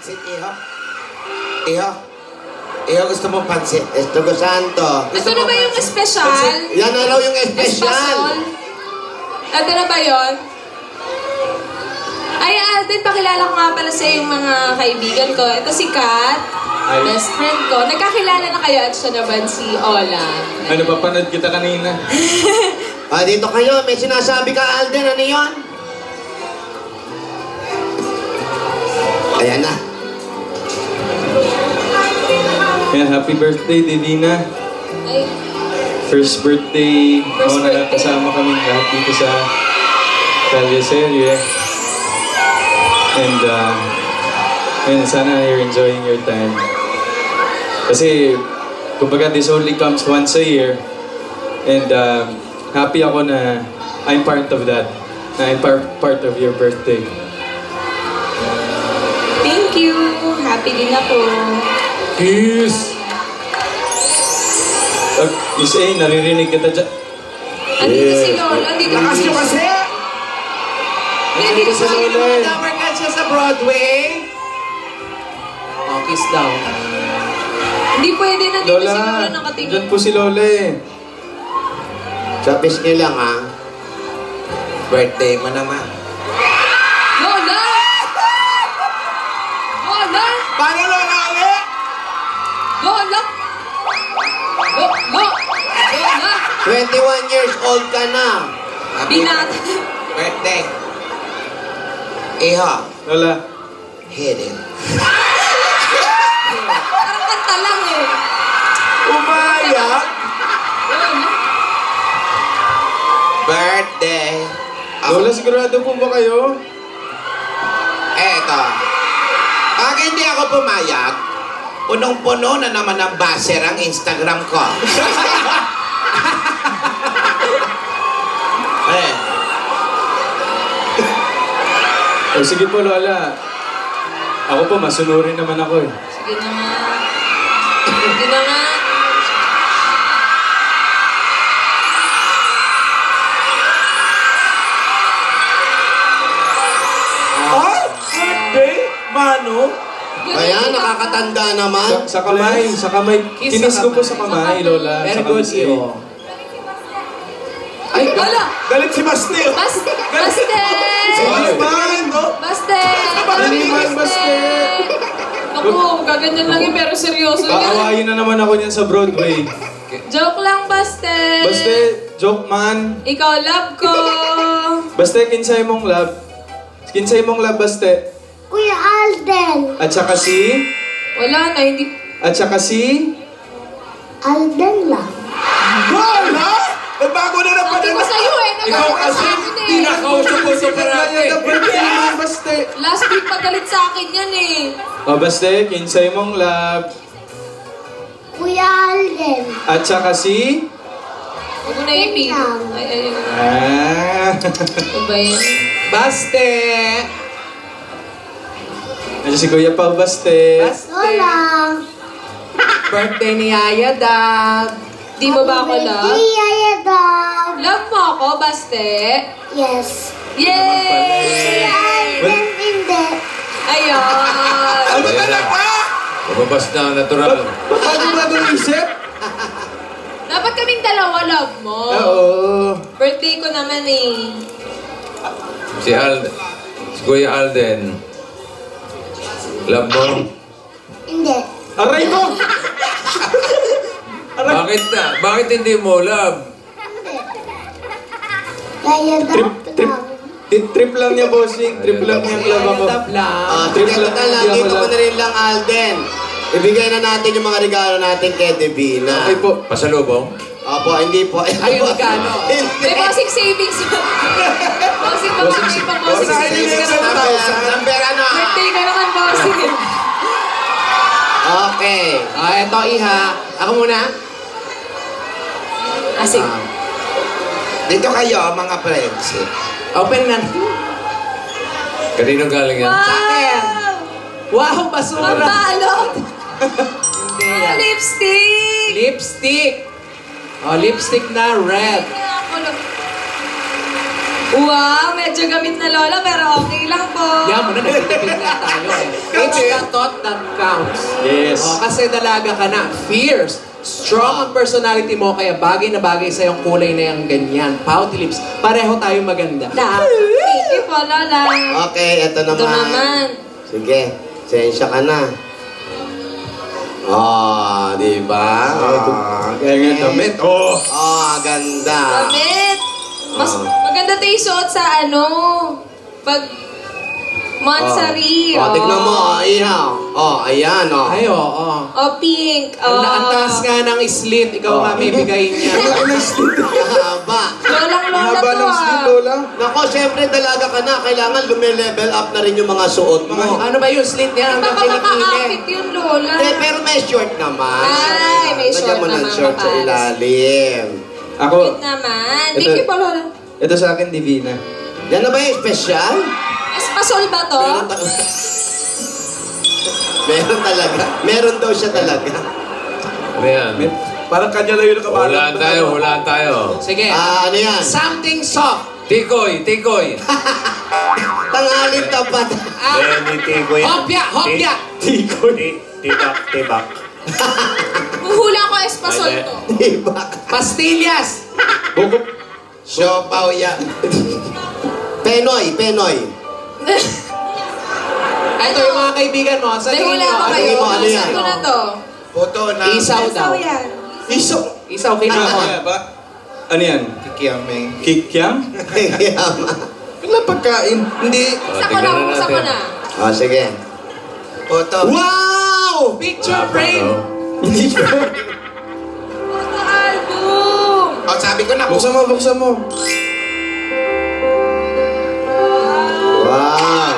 pansit, Iho? Iho? Iho, gusto mo pansit? Espiritu Santo. Ito na ba yung espesyal? Yan na raw yung espesyal. Ito na ba yun? Ay, Alden, pakilala ko nga pala sa yung mga kaibigan ko. Ito si Kat, best friend ko. Nagkakilala na kayo at siya naman si Ola. Ano, papanood kita kanina? Dito kayo, may sinasabi ka, Alden. Ano yun? Ayan na. Yan, happy birthday, Divina. Ay, First birthday. First Ako birthday. nakakasama kami lahat dito sa Calieserie. And, and sana you're enjoying your time. Kasi, kumbaga, this only comes once a year. And happy ako na I'm part of that. Na I'm part of your birthday. thank you. Happy din ako. Kiss! Miss A, naririnig kita dyan. Andito si Lola. Andito Lakas nyo kasi! Andito si Lola. Namarkan siya sa Broadway. Kiss daw. Hindi pwede na dito si Lola Lola, nakatingin. dyan po si Lola eh. Sapis niyo lang, ha? Birthday mo naman. Lola! Lola! Paano Lola ulit? Lola! Lola! 21 years old ka na. Binata. Birthday. Iha, Lola, hit it. Parang kanta lang eh. Umayak. Lola. Birthday. Lola, sigurado po ba kayo? Eto. Pag hindi ako pumayag, punong-puno na naman ang baser ang Instagram ko. O sige po, Lola. Ako po, masunurin naman ako eh. Sige na nga. Sige na nga. Birthday? Mano? Ayan, nakakatanda naman. Sa kamay, sa kamay. Kinis ko po sa kamay, Lola. Very sa good, kamay. Iyo. Ay, Lola! Galit si Basti. Baste! Man, no? Baste! Daliman, Baste! Naku, gaganyan lang yun pero seryoso yan. Aawayin na naman ako niyan sa Broadway. Joke lang, Baste! Baste, joke man. Ikaw, love ko! Baste, kinsay mong love. Kinsay mong love, Baste. Kuya Alden. At saka si... Wala na, hindi... At saka si... Alden lang. Wala! Nagbago na na Sabi ko sa'yo eh, nagawa ka sa akin eh. Tinakausap ko sa parate. Baste. Last week pagalit sa akin yan eh. O, Baste, kinsay mong love. Kuya Alden. At saka si... Huwag mo na ipin. Ay, Ah. ano ba yan? Baste! Nandiyan si Kuya Pao, Baste. Lola. Birthday ni Yaya Dad. Di mo ba ako love? Yaya daw. Love mo ako, Baste? Yes. Yay! Kuya Alden hindi. Ayun! Ano talaga? Lumabas na ang natural. Paano ba ito isip? Dapat kaming dalawa, love mo. Oo. Birthday ko naman eh. Si Kuya Alden. Love mo? Hindi. Aray mo! Bakit na? Bakit hindi mo love? Yaya daw. Trip lang niya, bossing. Trip lang niya ang love ako. Love lang. Trip Tignan lang na lang, hindi ako dito ko love. na rin lang, Alden. Ibigay na natin yung mga regalo natin kay Divina. Okay po. Pasalubong? Opo, hindi po. Ay, yung regalo. May bossing savings. Bossing, babae pa bossing savings. Number ano? Birthday ka naman, bossing. Okay. Eto, Iha. Ako muna. Asik. Dito kayo, mga friends. Open na. Kanino galing yan? Wow! Wow, basura. Mabalot! Hindi yan. Lipstick! Lipstick. Oh, lipstick na red. Wow, medyo gamit na lola pero okay lang po. Yan mo na, nagtitipid na tayo eh. Age cut to, suot that counts. Yes. Kasi dalaga ka na. Fierce. Strong ang personality mo, kaya bagay na bagay sa yung kulay na yung ganyan. Pouty lips. Pareho tayo maganda. Thank you po, Lola. Okay, ito naman. Ito naman. Sige, sensya ka na. Oh, di ba? Kaya nga damit. Oh! Oh, ganda. Damit. Mas Ah. maganda tayo suot sa pag Mansari. Oh, tignan mo, ihaw. Oh, ayan, oh. Ay, oo. Oh, pink. Ang taas nga ng slit, ikaw nga bibigay niya. Haba. Lolang Lola Haba to ng slit, Lola. Nako, syempre dalaga ka na. Kailangan lume-level up na rin yung mga suot mo. Ano ba yung slit niya hanggang Baka kilikili? makaakit yun, Lola. Hindi, pero may short naman. Ay, may short Lagyan mo ng naman, short sa kapares. ilalim. Ako, Cute naman. Ito- Thank you po, Lola. ito sa akin, Divina. Yan na ba yung special? Espasol ba to? Meron talaga. Meron daw siya talaga. Ano yan? Parang kanya lang yung Hulaan tayo. Sige. Ano yan? Something soft. Tikoy. Tanghalin tapat. Hopya. Tibak. Huhula ko espasol to. Diba? Pastillas. Siopaw yan. Penoy. Ito yung mga kaibigan mo. Sa May tingin hula mo, ko ano kayo. tingin mo, ano yan? Ito na to. Puto na. Isaw daw. yan. Isaw kinakon. Ano yan? Kikiaming. Kikiam? Wala pagkain. Hindi. Buksan ko na, buksan ko na. Oh, sige. Puto. Wow! Picture frame. Hindi pa. Photo album. Oh, sabi ko na. Buksan mo. Wow!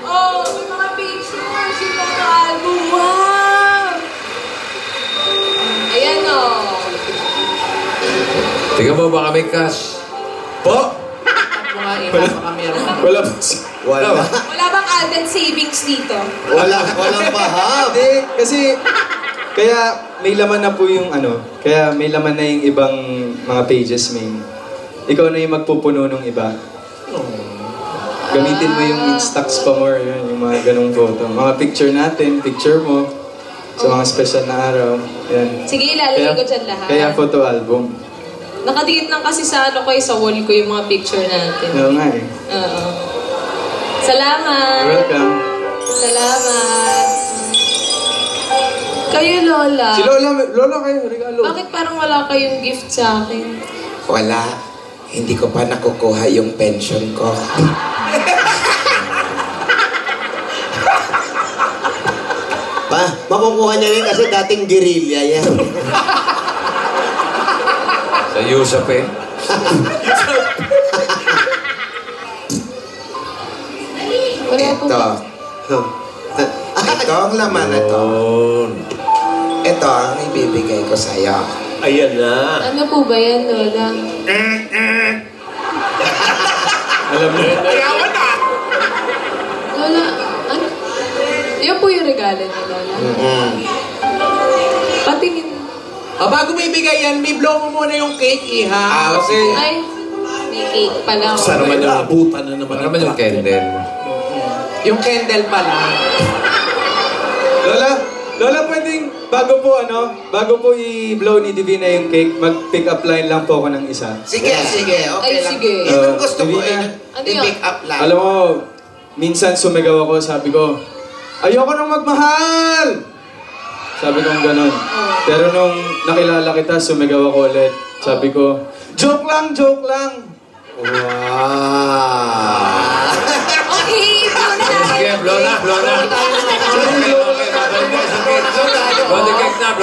Oh, may mga pictures. Yung photo album. Wow! Ayan o. Tingnan mo baka may cash. Po? Mga ina, baka meron. Wala pa. Wala. Wala bang Alden savings dito? Walang bahab. Hindi, kasi kaya may laman na po yung kaya may laman na yung ibang mga pages, may. Ikaw na yung magpupuno ng iba. Gamitin mo yung Instax pa more, yun, yung mga ganong photo. Mga picture natin, picture mo, sa mga special na araw. Yan. Sige, ilalagay ko dyan lahat. Kaya photo album. Nakadikit lang kasi sa sa wall ko yung mga picture natin. Oo nga eh. Oo. Salamat. Welcome. Salamat. Kayo, Lola. Si Lola kayo, regalo. Bakit parang wala kayong gift sa akin? Wala. Hindi ko pa nakukuha yung pension ko. Makukuha niya rin kasi dating guerrilla yan. Sa Yusuf eh. Wala po. Ito ang laman na to. Yun. Ito ang ibibigay ko sa'yo. Ayan na. Ano po ba yan, Lola? Alam mo. Lola, ano? Yan po yung regalo niya, Lola. Patingin. Bago mo ibigay yan, may blow mo muna yung cake, iha. Kasi, Ay, may cake pala. Sana naman yung abutan na naman. Ano naman yung candle? Yung candle pala. Lola, pwedeng, bago po i-blow ni Divina yung cake, mag-pick up line lang po ako ng isa. Sige. Okay Ay, lang. sige. Yun ang gusto ko Divina. Ano yun? I-pick up lang. Alam mo, minsan sumigaw ako, sabi ko, ayoko nang magmahal! Sabi ko gano'n. Pero nung nakilala kita, sumigaw ako ulit. Sabi ko, joke lang! Wow! Okay, blow na. Sige, blow na. Blow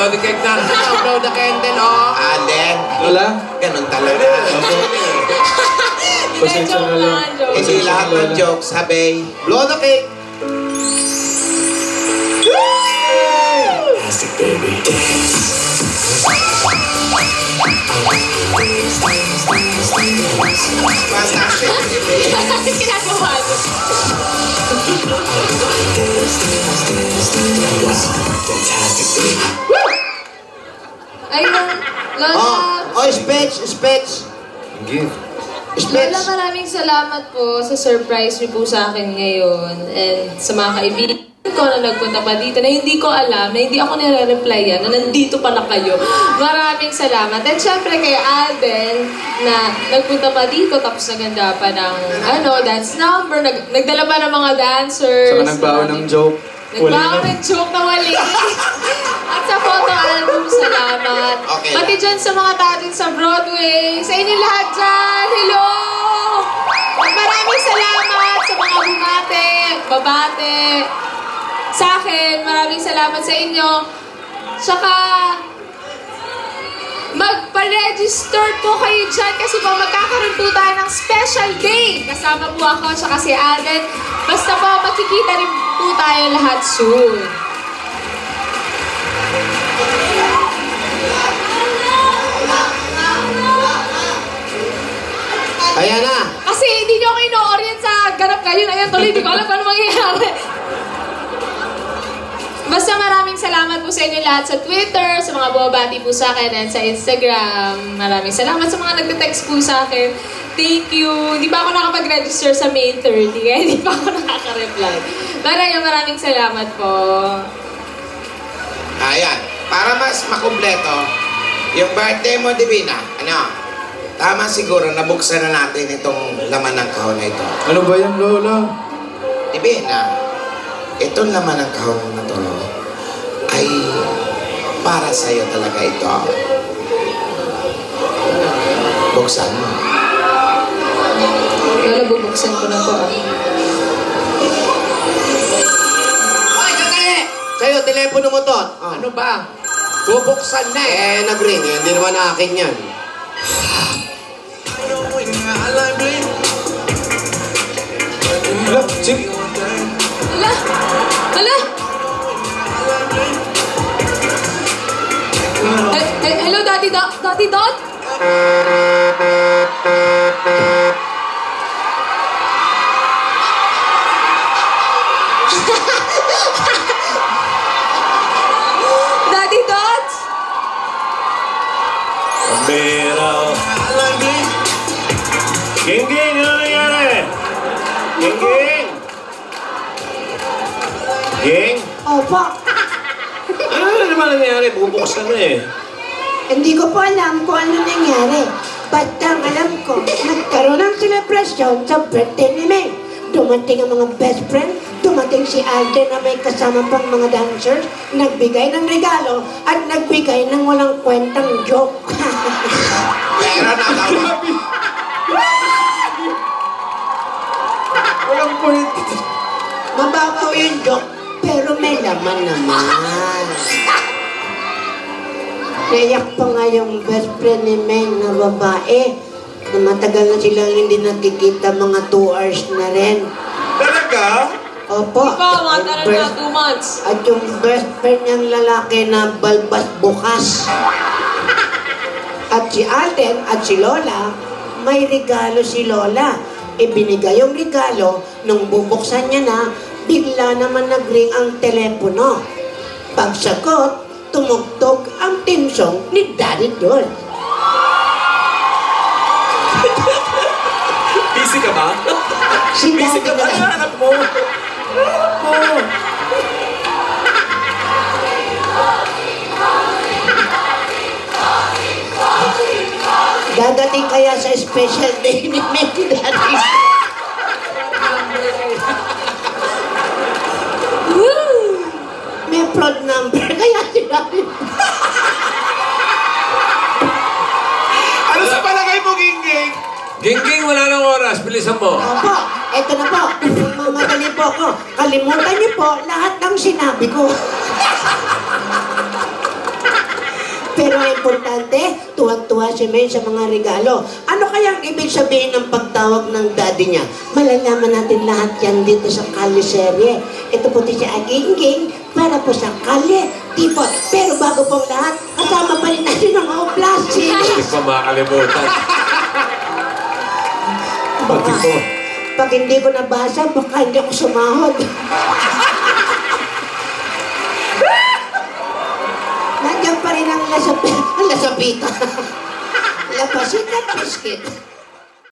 the cake na. Blow the candle, oh. Alden, Lola, ganun talaga. pasensya na lang. joke. Hindi lahat ng jokes, sabi. Blow the cake! Fantastic, baby. Bakit ginagawa niyo? Ayun, Lola. Oh, speech. Gift. Lola, maraming salamat po sa surprise niyo po sa akin ngayon and sa mga kaibigan ko na nagpunta pa dito na hindi ko alam, na hindi ako nire-replyan, na nandito pala kayo. Maraming salamat. At syempre kay Alden na nagpunta pa dito tapos naganda pa ng dance number, nagdala pa ng mga dancers. Saka nagbaon ng joke. Nagbaon ng joke na wali. At sa photo album, salamat. Okay. Pati dyan sa mga tatin sa Broadway, sa inyo lahat dyan, hello! At maraming salamat sa mga babate, sa akin, maraming salamat sa inyo. Tsaka, magpa-register po kayo dyan kasi po magkakaroon po tayo ng special day. Kasama po ako, tsaka si Alden. Basta po, makikita rin po tayo lahat soon. Ayan na. Kasi hindi nyo ako ino-orient sa ganap ngayon. Ayan, tuloy, hindi ko alam paano mangyayari. Basta maraming salamat po sa inyo lahat sa Twitter, sa mga bumabati po sa akin, and sa Instagram. Maraming salamat sa mga nagte-text po sa akin. Thank you. Hindi pa ako nakapag-register sa May 30, kaya hindi pa ako nakaka-reply. Maraming salamat po. Ayan. Para mas makumpleto, yung birthday mo, Divina, tama siguro, nabuksan na natin itong laman ng kahon na ito. Ano ba yan, Lola? Divina, itong laman ng kahon na to ay para sa'yo talaga ito. Buksan mo. Lola, bubuksan ko na po. Ay, sandali! Sa'yo, telepono mo to. Ano ba? Bubuksan na eh. Nag-ring. Hindi naman akin yan. Hala, Chip. Hala! Hala! Hello, Daddy Dot? Daddy Dot? Daddy Dot? Pambira. Ging-ging, ano nangyari? Ging-ging? Ging? Opo. Ano naman nangyari? Bubuksan na eh. Hindi ko po alam kung ano nangyari. Basta ang alam ko, nagkaroon ng celebration sa birthday ni May. Dumating ang mga best friend, dumating si Alden na may kasama pang mga dancers, nagbigay ng regalo at nagbigay ng walang kwentang joke. Pero natawa. Walang point. Mababaw yung joke, pero may laman naman. Naiyak pa nga yung best friend ni May na babae na matagal na silang hindi nakikita, mga 2 hours na rin. Talaga? Opo. Ikaw, mga taran na 2 months. At yung best friend niyang lalaki na balbas bukas. At si Alden at si Lola, may regalo si Lola. Ibinigay yung regalo, nung bubuksan niya na, bigla naman nag-ring ang telepono. Pagsagot, tumugtog ang theme song ni Daddy Dot. Busy ka ba? Si Busy Daddy ka ba? na Hanap mo. dadating kaya sa special day ni Daddy. May fraud number kaya si Daddy. Ano sa palagay mo, Ging-ging? Ging-ging, wala nang oras. Bilisan mo. Opo, eto na po. Mamadali po ako. Kalimutan niyo po lahat ng sinabi ko. Pero ang importante, tuwag-tuwa si May sa mga regalo. Ano kaya ang ibig sabihin ng pagtawag ng daddy niya? Malalaman natin lahat yan dito sa Kalye Serye. Ito po si Aging-Ging para po sa Kalye Tipot. Pero bago pong lahat, kasama pa rin natin ang Oplas. Hindi ko makakalimutan. Pati ko. Pag hindi ko nabasa, baka hindi ako sumahod. Nandiyan pa rin ang lasapita. Lapasita biscuit.